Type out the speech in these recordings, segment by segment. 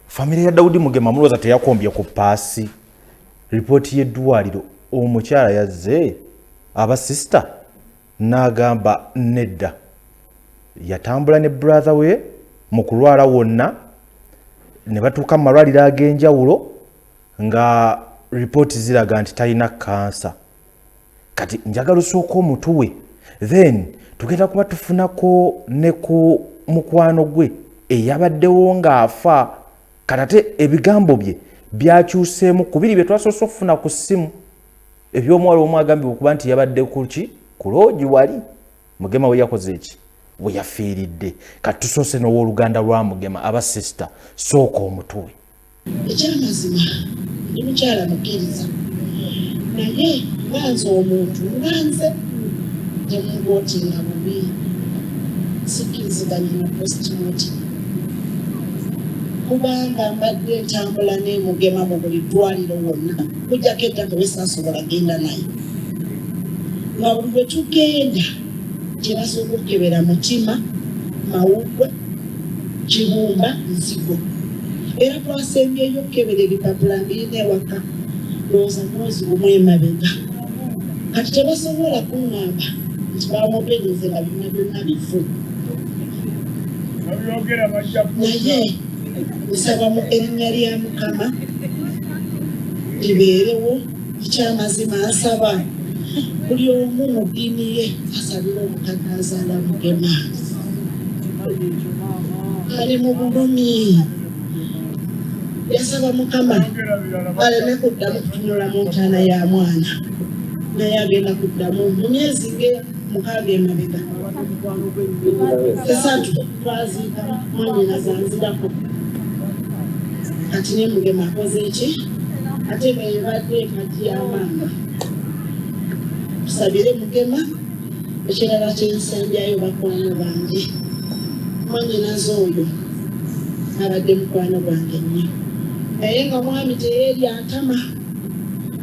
Family ya Daudi Mugema muloza teyakombye ku paasi ripoti y'eddwaliro omukyala yazze aba sister n'agamba nedda yatambula ne brother we mu kulwala wonna ne batuuka mu malwaliro ag'enjawulo nga ripoti ziraga nti talina kansa. Kati njagala osooka omutuwe then tugenda kuba tufunako ne ku mukwano gwe eyabaddewo ng'afa katate ebigambo bye byakyuseemu ku biri bye twasoose okufuna ku ssimu eby'omuwala omu agambye okuba nti yabadde kuki ku loogi wali Mugema we yakoze eki we yafiiridde. Kati tusoose n'owooluganda lwa Mugema aba sister sooka omutuwe. Ekyamazima ndi mukyala mukkiriza naye nganze omuntu nganze temugootinga bubi sikkiriziganya na postmortem kubanga mbadde ntambula ne Mugema mu buli ddwaliro wonna kujjako ettaka wesasobola genda naye nga buli bwe tugenda kyebasooka okukebera mutima mawuggwe kibumba nzigo era twasembyeyo okukebera ebipapula mbirina ewaka lowooza mwezi gumu emabega kati tebasobola kuŋŋamba nti bamupenyeze nga byonna byonna bifu naye nsaba mu erinnya lya Mukama libeerewo ekyamazima nsaba buli omu mu ddiini ye asabire omukaka azaala Mugema ali mu bulumi yasaba Mukama aleme kuddamu kutunula mu ntaana ya mwana naye agenda kuddamu mu myezi mukaaga emabega esatu twaziika mwanyina zanzirako kati ne Mugema akoze eki ate ng'ebadde ekati y'amaama tusabire Mugema ekirala kyensembyayo bakwano bange mwanyinaze oyo abadde mukwano gwange nnyo naye nga mwami teyeerya ntama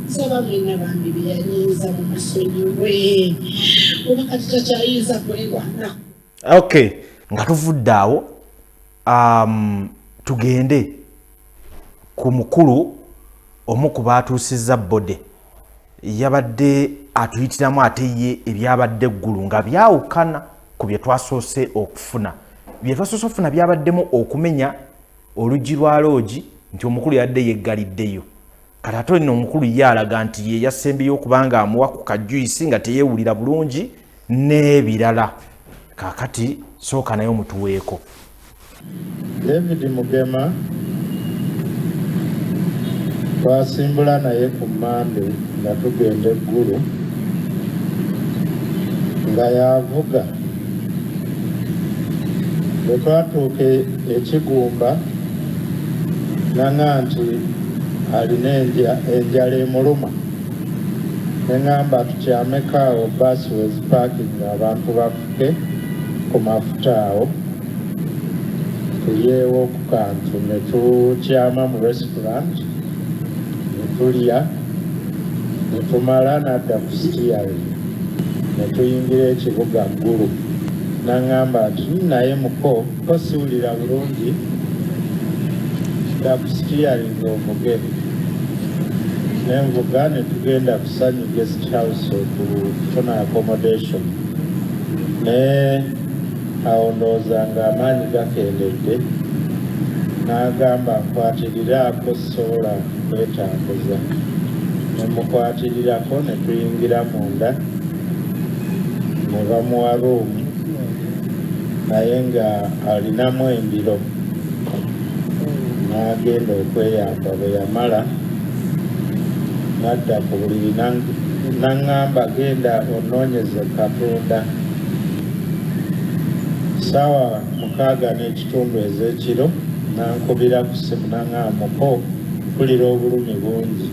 saba mwenna bambi beyanyinza mu musonyiwe kuba kati takyayinza kwewana. Okay, nga tuvudde awo tugende ku mukulu omu ku baatuusizza bode yabadde atuyitiramu ate ye ebyabadde Gulu nga byawukana ku bye twasoose okufuna. Bye twasoose okufuna byabaddemu okumenya oluggi lwa loogi nti omukulu yadde yeggaliddeyo. Kati ate nno omukulu ye alaga nti ye yasembeyo okubanga amuwa ku kajuyisi nga teyeewulira bulungi n'ebirala. Kaakati sooka naye omutuweeko. Daudi Mugema twasimbula naye ku Mande nga tugenda Gulu nga yavuga bwe twatuuka ekigumba nanga nti alina enjala emuluma neŋŋamba tukyameko awo baasi wezipaakinga abantu bafuke ku mafuta awo tulyewo ku kantu ne tukyama mu restaurant ne tulya ne tumala nadda ku steering ne tuyingira ekibuga Gulu naŋŋamba nti naye muko ko siwulira bulungi dda ku steering ovuge nenvuga ne tugenda ku Sanyu guest house okufuna accommodation naye awo ndowooza ng'amaanyi gakendedde n'agamba nkwatirirako sobola kwetambuza nemukwatirirako ne tuyingira munda ne bamuwa ruumu naye nga alinamu embiro n'agenda okweyamba bwe yamala nadda ku buliri naŋŋamba genda onoonyeze Katonda. Ssaawa 6:30 ez'ekiro nankubira ku ssimu naŋŋamba muko mpulira obulumi bungi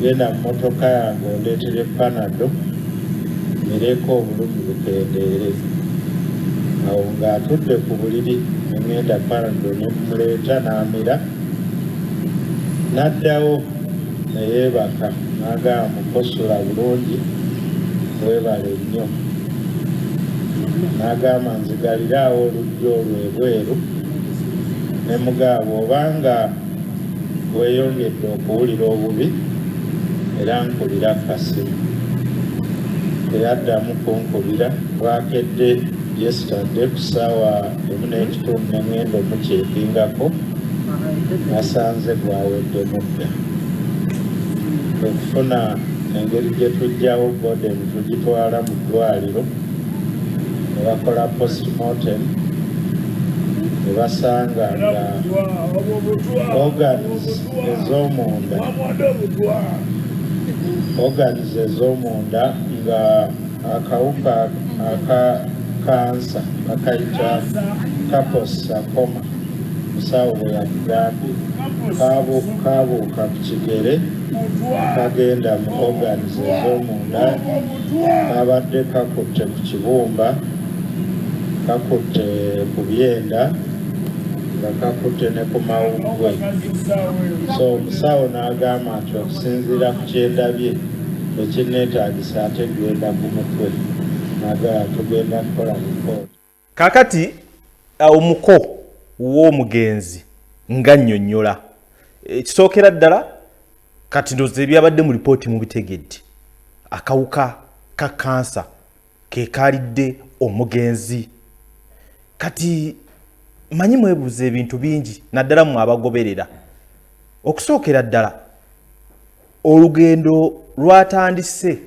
genda mu mmotoka yange ondeetere Panado mireko obulumi bukendeere. Awo ng'atudde ku buliri neŋŋenda Panado ne mmuleeta n'amira n'addawo ne yeebaka n'agamba mukosula bulungi weebale nnyo n'agamba nzigaliraawo oluggi olwo ebweru ne mugabo obanga weyongedde okuwulira obubi era nkubira kasimu teyaddamu kunkubira bwakedde yesterday ku ssaawa 1:30 ngenda omukyekingako nasanze gwawedde mudda okufuna engeri gye tujjawo boden tugitwala mu ddwaliro ne bakola postmortem ne basanga nga organs ez'omunda nga akawuka aka kansa bakayita kaposakoma musawo bwe yakugambye kabuuka ku kigere kagenda mu organs ez'omunda kabadde kakutte ku kibumba kakutte ku byenda nga kakutte ne ku mawuggwe so omusawo n'agamba nti okusinziira ku kyendabye ekinneetaagisa ate genda ku mutwe nagaa tugenda kukola lipooti kakati omuko w'omugenzi nga nnyonnyola ekisookera ddala kati ndoze ebyabadde mu lipooti mubitegedde akawuka ka kansa ke kaalidde omugenzi kati manyi mwebuuza ebintu bingi naddala mu abagoberera okusookera ddala olugendo lwatandise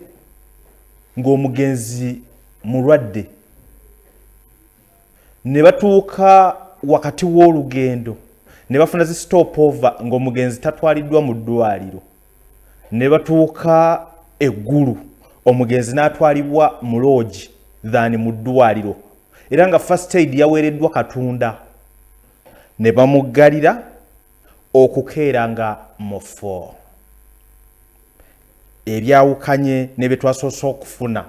ng'omugenzi mulwadde ne batuuka wakati w'olugendo ne bafuna zi stop over ng'omugenzi tatwaliddwa mu ddwaliro ne batuuka eggulu omugenzi n'atwalibwa mu lodge than mu ddwaliro era nga first aid yaweereddwa Katunda ne bamuggalira okukeera nga mufo ebyawukanye ne bye twasoose okufuna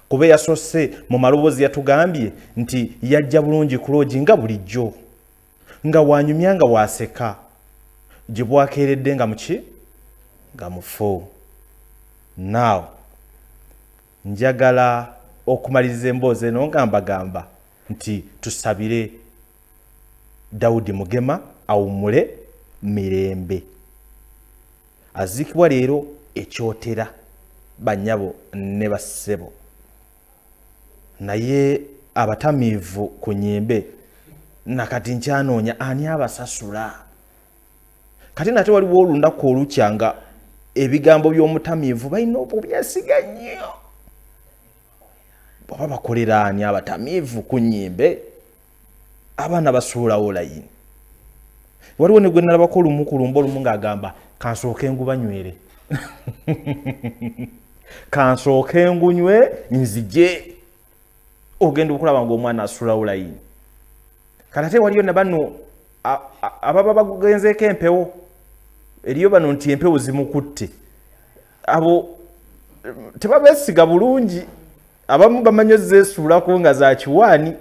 kuba yasoose mu maloboozi yatugambye nti yajja bulungi ku lodge nga bulijjo nga wanyumya nga waseka gye bwakeeredde nga muki nga mufo now njagala okumaliriza emboozi eno nga mbagamba nti tusabire Daudi Mugema awummule mirembe aziikibwa leero ekyotera banyabo ne bassebo naye abatamiivu ku nnyimbe nakati nkyanoonya ani abasasula kati nate waliwo olunaku olukyanga ebigambo by'omutamiivu balina obubyesiga nnyo baba bakolera ani abatamiivu ku nnyimbe abaana basuulawo layini waliwo ne gwe nalabako olumu ku lumba olumu ng'agamba kansooke ngubanywere kansooke ngunywe nzije ogenda okulaba ng'omwana asuulawo layini kati ate waliyo ne bano ababa bagenzeeko empewo eriyo bano nti empewo zimukutte abo tebabeesiga bulungi abamu bamanyi zeesuulako nga za kiwaani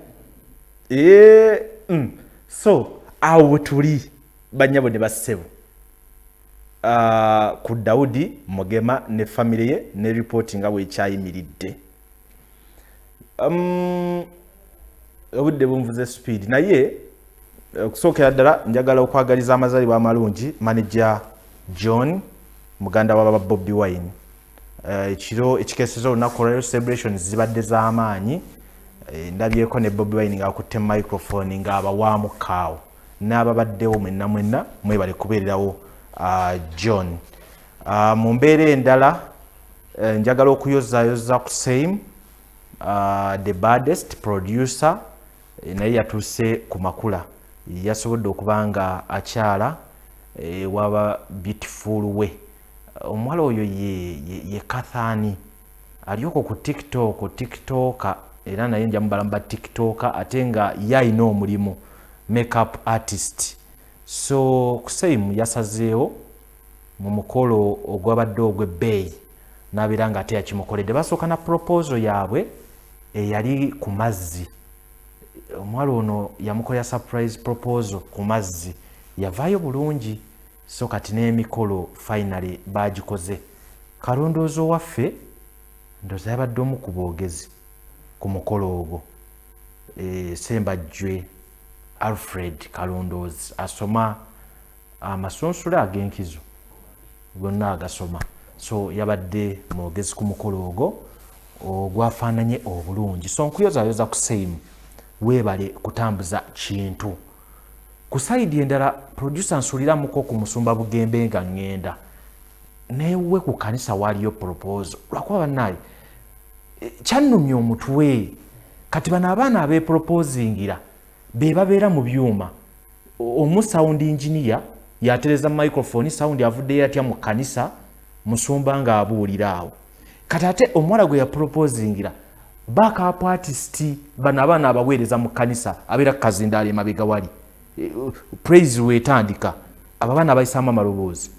so awo bwe tuli bannyabo ne bassebo ku Daudi Mugema ne famire ye ne ripooti nga bwekyayimiridde obudde bunvuze speed naye okusookera ddala njagala okwagaliza amazaalibwa amalungi manager John muganda wa Bobi Wine ekiro ekikeeseza olunaku olwaleero celebrations zibadde z'amaanyi ndabyeko ne Bobi Wine ng'akutte microphone ng'abawaamu kaawo n'ababaddewo mwenna mwebale kubeererawo John mu mbeera endala njagala okuyozaayoza ku same the baddest producer naye yatuuse ku makula yasobodde okuba nga akyala waba beautiful we omuwala oyo ye Kathani alyoko ku tiktoka era naye nja mubalamba tiktoka ate nga yalina omulimu makeup artist so kuseimu yasazeewo mu mukolo ogwabadde ogw'ebbeeyi n'abeera nga ate yakimukoledde basooka na proposal yaabwe eyali ku mazzi omuwala ono yamukolera surprise proposal ku mazzi yavaayo bulungi so kati n'emikolo finally bagikoze kalondoozo waffe ndooza yabadde omu ku boogezi ku mukolo ogwo Sembajjwe Alfred Kalondozi asoma amasonsula ag'enkizo gonna agasoma so yabadde mwogezi ku mukolo ogwo ogwafaananye obulungi so nkuyozayoza ku seimu weebale kutambuza kintu ku saidi endala producer nsuuliramuko ku musumba bugembe nga ngenda newe ku kanisa waliyo proposal lwakuba bannaye kyannumya omutwe kati bano abaana abeeproposingira be babeera mu byuma omu sound engineer yatereza microphone sound avudde yatya mu kanisa musumba nga abuulira awo kati ate omuwala gwe yaproposingira backup artist bano abaana abaweereza mu kanisa abeera kazindaala emabega wali praise wetandika ababaana abayisaamu amaloboozi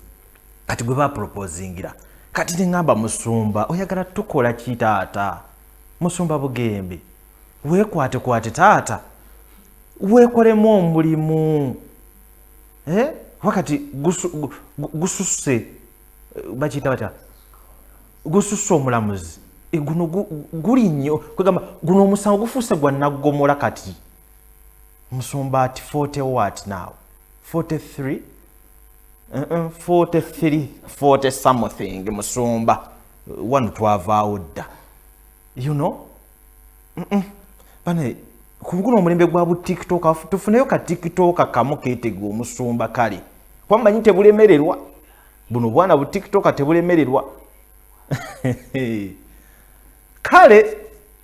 kati gwe baproposingira kati neŋŋamba musumba oyagala tukola ki taata musumba bugembe weekwatekwate taata weekolemu omulimu wakati gususse bakiyita batya gususse omulamuzi guno guli nnyo kwegamba guno omusango gufuuse gwa naggomola kati musumba ati 40 what now 43 40 something musumba wano twavaawo dda you know bane kuguno omulembe gwa bu TikTok tufuneyo ka TikTok kamu keetega omusumba kale kwammanyi tebulemererwa buno bwana bu TikTok tebulemererwa kale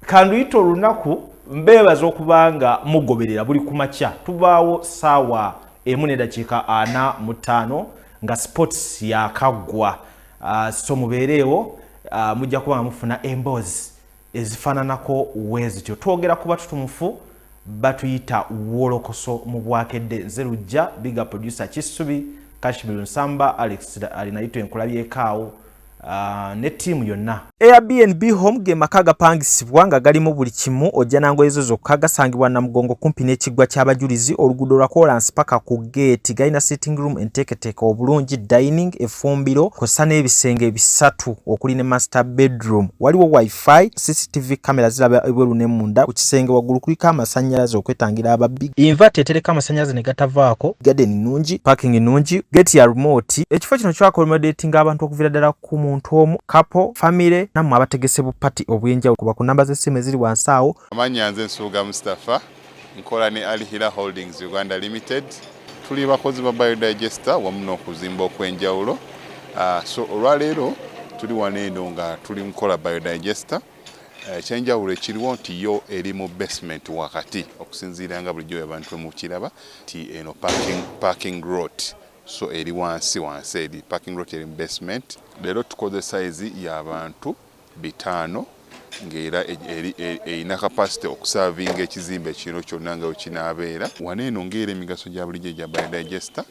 kanduyita olunaku mbeebaza okubanga mugoberera buli kumakya tubaawo saawa 1:45 nga sports yakaggwa so mubeereewo mujja kuba nga mufuna emboozi ezifaananako weezityo twogera kuba tutumufu batuyita wolokoso mu bwakedde nze lujja biga producer Kisubi Kashmir Nsamba Alex alinayito enkulabyekaawo ne tiimu yonna. Airbnb home ge maka gapangisibwa nga galimu buli kimu ojja nango ezo zokka gasangibwa na mugongo kumpi n'ekiggwa ky'abajulizi oluguudo lwa Kolansi paka ku gate galina sitting room enteeketeeke obulungi dining efumbiro kw'ossa n'ebisenge bisatu okuli ne master bedroom waliwo wifi CCTV kamera ziraba ebweru ne munda ku kisenge waggulu kuliko amasannyalaze okwetangira ababbi inverter etereka amasannyalaze ne gatavaako garden nnungi parking nnungi gate ya remote ekifo kino kyakommodatinga abantu okuviira ddala ku muntu omu couple family namwe abategese bu party obwenjawulo kuba ku namba z'essimu eziri wansi awo. Amanya nze Nsuuga Mustafa nkola ne Alihira Holdings Uganda Limited tuli bakozi ba biodigester wamu n'okuzimba okwenjawulo so olwaleero tuli waneeno nga tuli nkola biodigester ekyenjawulo ekiriwo nti yo eri mu basement wakati okusinziira nga bulijjo abantu mu kiraba ti eno parking lot so eri wansi eri parking lot eri basement leero tukoze size y'abantu 5 ng'era erina capacity okusavinga ekizimbe kino kyonna nga wekinaabeera waneeno ng'era emigaso gya bulijjo gya biodigester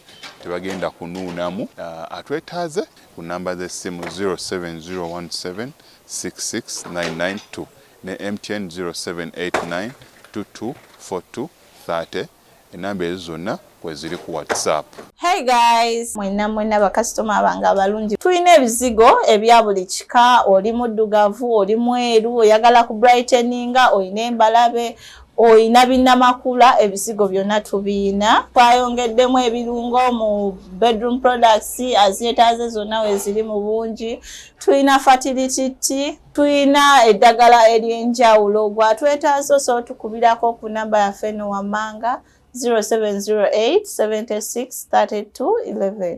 tebagenda kunuunamu atwetaaze ku namba z'essimu 07017669992 ne MTN 0789224230 enamba ezo zonna kweziri ku WhatsApp. Hey guys, mwena bakasitoma abange abalungi. Tulina ebizigo ebya buli kika, oli muddugavu, oli mweru, oyagala ku brighteninga, oyina embalabe, oyina binnamakula, ebizigo byonna tubiina. Twayongeddemu ebirungo mu bedroom products azeetaaze zonna weziri mu bungi. Tulina fertility tea, tulina eddagala ery'enjawulo gwatwetaaze so tukubirako ku namba yaffe eno wammanga 0708763211.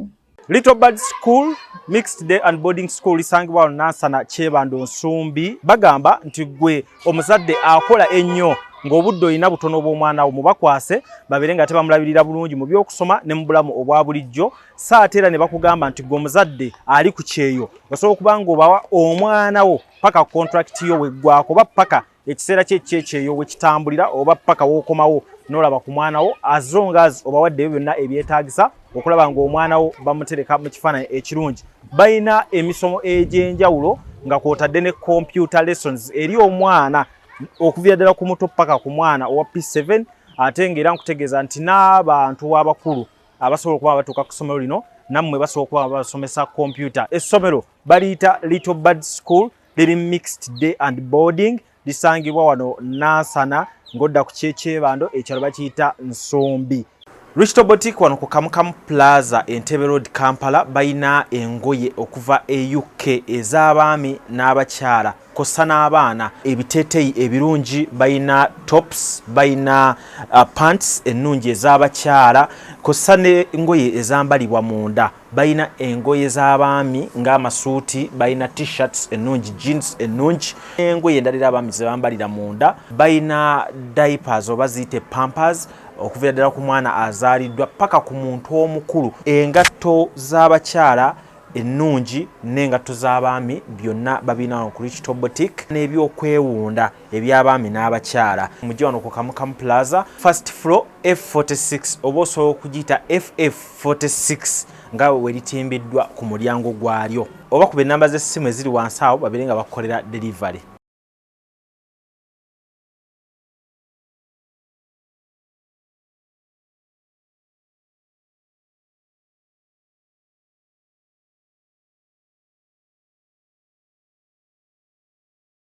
Little Bird School Mixed Day and Boarding School lisangibwa Nansana Kyebando Nsumbi bagamba nti gwe omuzadde akola ennyo ng'obudde oyina butono bw'omwana wo mubakwase babeere nga tebamulabirira bulungi mu by'okusoma ne mu bulamu obwa bulijjo saate era ne bakugamba nti gwe omuzadde ali ku kyeyo osobola okuba ng'obawa omwana wo paka contract yo weggwako oba paka ekiseera kyekyeyo wekitambulira oba paka w'okomawo n'olaba ku mwana wo azonga obawadde byonna ebyetaagisa okulaba ng'omwana wo bamutereka mu kifaananyi ekirungi. Balina emisomo egy'enjawulo nga kw'otadde ne computer lessons eri omwana okuviira ddala ku muto paka ku mwana owa P7 ate ng'era nkutegeeza nti n'abantu abakulu abasobola okuba batuuka ku ssomero lino nammwe basobola okuba basomesa computer. Essomero baliyita Little Bird School liri mixed day and boarding lisangibwa wano Nansana ng'odda ku kyekyebando ekyalo bakiyita Nsombi. Rich Boutique wano ku Kamukamu Plaza Entebbe Road Kampala bayina engoye okuva e UK ez'abaami n'abakyala kossa n'abaana ebiteeteeyi ebirungi bayina tops bayina pants ennungi ez'abakyala kossa n'engoye ezambalibwa munda bayina engoye z'abaami ng'amasuuti bayina t-shirts ennungi jeans ennungi engoye endala abaami ze bambalira munda bayina diapers oba ziyite pampers okuva ddala ku mwana azaaliddwa paka ku muntu omukulu engatto z'abakyala ennungi n'engatto z'abaami byonna babina wano ku Rich Boutique n'ebyokwewunda eby'abaami n'abakyala mujje wano ku Kamukamu Plaza first floor F46 oba osobola okugiyita FF46 nga weritimbiddwa ku mulyango gwalyo oba ku b'ennamba z'essimu eziri wansi awo babeere nga bakolera delivery.